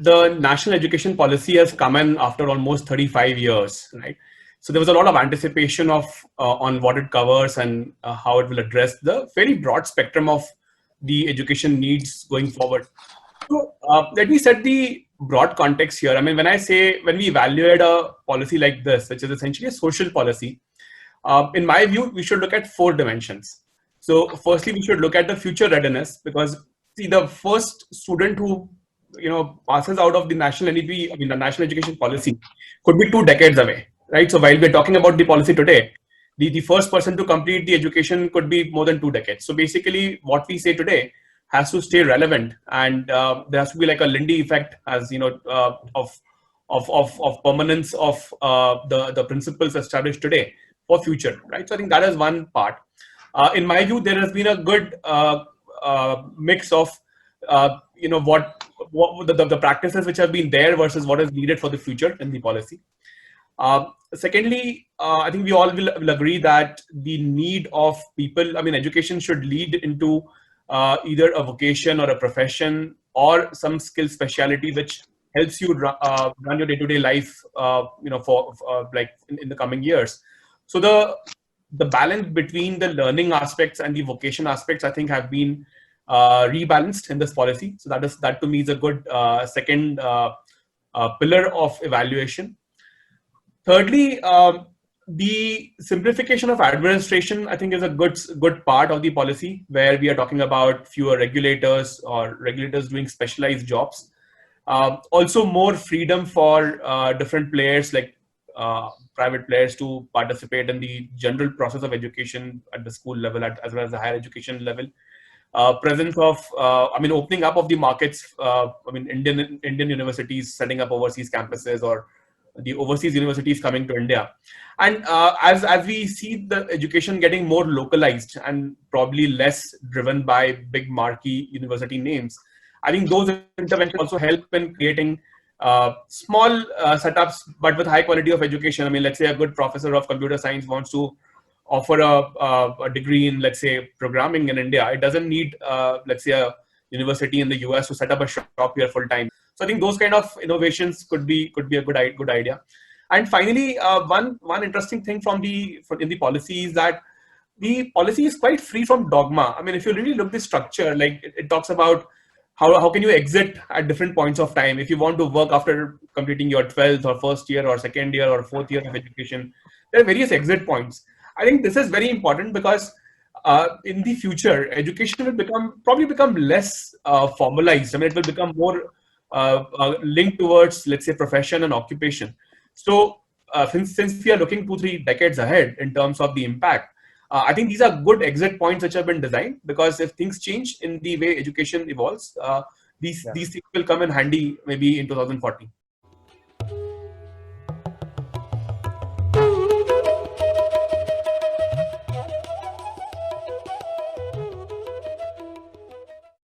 the national education policy has come in after almost 35 years, right? So there was a lot of anticipation of on what it covers and how it will address the very broad spectrum of the education needs going forward. So let me set the broad context here. I mean, when we evaluate a policy like this, which is essentially a social policy, in my view, we should look at 4 dimensions. So firstly, we should look at the future readiness, because see, the first student who passes out of the national NEP, I mean the national education policy, could be 2 decades away, right? So while we're talking about the policy today, the first person to complete the education could be more than 2 decades. So basically, what we say today has to stay relevant, and there has to be like a Lindy effect, as of permanence of the principles established today for future, right? So I think that is one part. In my view, there has been a good mix of what the practices which have been there versus what is needed for the future in the policy. Secondly, I think we all will agree that the need of people, I mean, education should lead into either a vocation or a profession or some skill speciality which helps you run your day-to-day life, for like in the coming years. So the balance between the learning aspects and the vocation aspects, I think, have been rebalanced in this policy. So that to me is a good second pillar of evaluation. Thirdly, the simplification of administration, I think, is a good part of the policy, where we are talking about fewer regulators or regulators doing specialized jobs. Also more freedom for different players, like private players, to participate in the general process of education at the school level as well as the higher education level. Presence of, opening up of the markets. Indian universities setting up overseas campuses, or the overseas universities coming to India. And as we see the education getting more localized and probably less driven by big marquee university names, I think those interventions also help in creating small setups, but with high quality of education. I mean, let's say a good professor of computer science wants to offer a degree in, let's say, programming in India. It doesn't need, let's say, a university in the US to set up a shop here full time. So I think those kind of innovations could be a good idea. And finally, one interesting thing in the policy is that the policy is quite free from dogma. I mean, if you really look at the structure, like it talks about how can you exit at different points of time. If you want to work after completing your 12th or first year or second year or fourth year of education, there are various exit points. I think this is very important because in the future, education will probably become less formalized. I mean, it will become more linked towards, let's say, profession and occupation. So since we are looking 2-3 decades ahead in terms of the impact, I think these are good exit points which have been designed, because if things change in the way education evolves, these things will come in handy maybe in 2040.